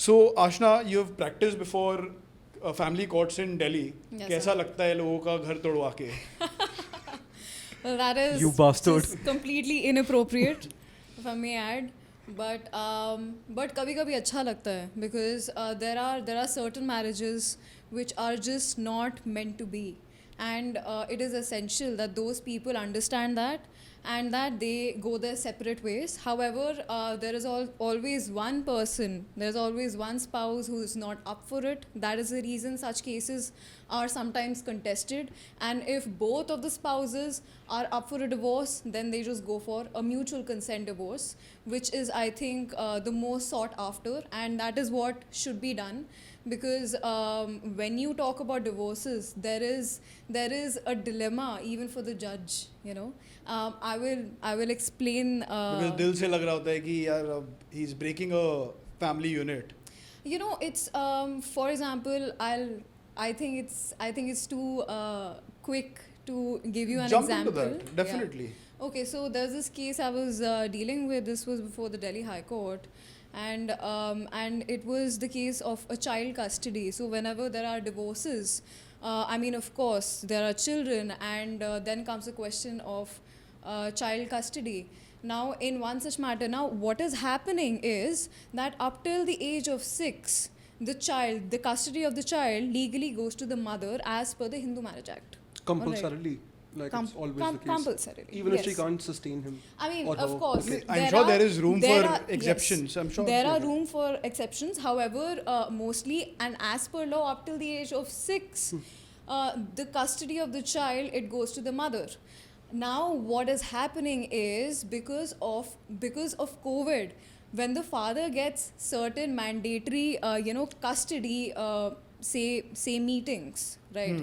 So Ashna, you've practiced before family courts in Delhi. Yes, कैसा sir. लगता है लोगों का घर तोड़वा के? Well, that is You bastard. just completely inappropriate, if I may add. But कभी-कभी अच्छा लगता है because there are certain marriages which are just not meant to be, and it is essential that those people understand that and that they go their separate ways. However, there is always one person, there's always one spouse who is not up for it. That is the reason such cases are sometimes contested. And if both of the spouses are up for a divorce, then they just go for a mutual consent divorce, which is, I think, the most sought after, and that is what should be done. Because when you talk about divorces, there is a dilemma even for the judge. You know, I will explain. Because दिल से लग रहा होता है कि यार he's breaking a family unit. You know, it's for example, I think it's too quick to give you an Jump example. into that, definitely. Yeah. Okay, so there's this case I was dealing with. This was before the Delhi High Court, and it was the case of a child custody. So whenever there are divorces, I mean, of course, there are children, and then comes the question of child custody. Now, in one such matter, now what is happening is that up till the age of 6, the custody of the child legally goes to the mother as per the Hindu Marriage Act. Compulsorily. Like it's always the case. Compulsorily. Even if she yes. can't sustain him. I mean, or of her. course. Okay, I'm sure there is room for exceptions. Yes, I'm sure there are room for exceptions. However, mostly and as per law, up till the age of 6, the custody of the child, it goes to the mother. Now, what is happening is because of COVID, when the father gets certain mandatory, custody, say meetings, right?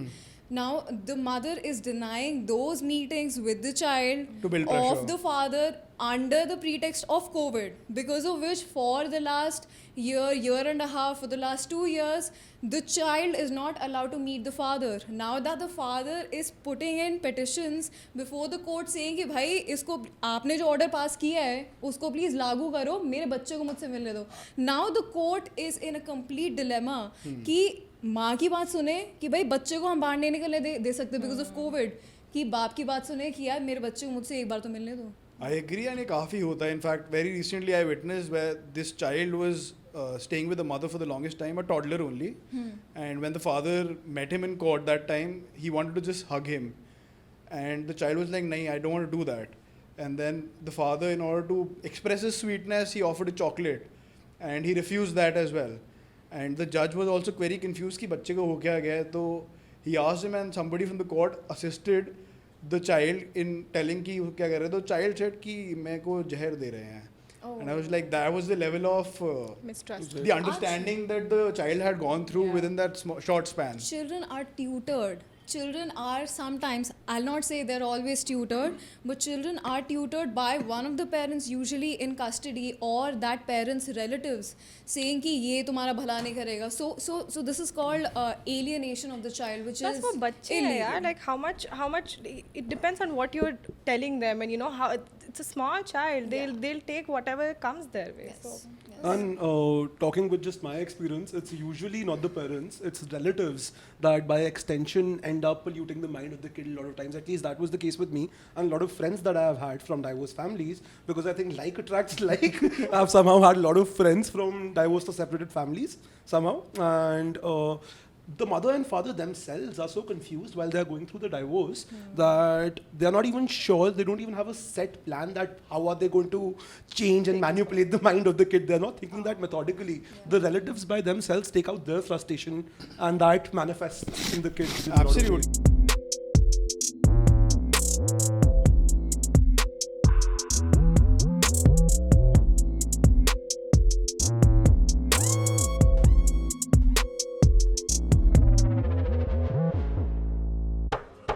Now, the mother is denying those meetings with the child To build pressure. of the father under the pretext of COVID, because of which for the last year and a half, for the last 2 years, the child is not allowed to meet the father. Now that the father is putting in petitions before the court saying कि भाई इसको आपने जो order pass किया है उसको please लागू करो, मेरे बच्चे को मुझसे मिलने दो. Now the court is in a complete dilemma कि माँ की बात सुने कि भाई बच्चे को हम बाहर नहीं निकलने दे सकते because of COVID, कि बाप की बात सुने कि यार मेरे बच्चे को मुझसे एक बार तो मिलने दो. I agree, and ये काफ़ी होता है. In fact, very recently I witnessed where this child was staying with the mother for the longest time, a toddler only. And when the father met him in court that time, he wanted to just hug him. And the child was like, "Nahi, I don't want to do that." And then the father, in order to express his sweetness, he offered a chocolate. And he refused that as well. And the judge was also very confused कि बच्चे को हो क्या गया है. तो he asked him, and somebody from the court assisted the child in telling कि वो क्या कर रहे. तो child said कि मेरे को जहर दे रहे हैं. And I was like, that was the level of Mistrust. the understanding that the child had gone through within that short span. Children are tutored. Children are sometimes, I'll not say they're always tutored, but children are tutored by one of the parents, usually in custody, or that parent's relatives, saying कि ये तुम्हारा भला नहीं करेगा. So this is called alienation of the child, which That's is for बच्चे हैं illegal. यार. Like how much it depends on what you're telling them, and you know how it's a small child. They'll take whatever comes their way. Yes. So. Yes. And talking with just my experience, it's usually not the parents, it's relatives that by extension end up polluting the mind of the kid a lot of times. At least that was the case with me and a lot of friends that I have had from divorced families, because I think like attracts like. I've somehow had a lot of friends from divorced or separated families somehow, and the mother and father themselves are so confused while they're going through the divorce that they're not even sure, they don't even have a set plan that how are they going to change and manipulate the mind of the kid. They're not thinking that methodically. The relatives by themselves take out their frustration and that manifests in the kids. Absolutely.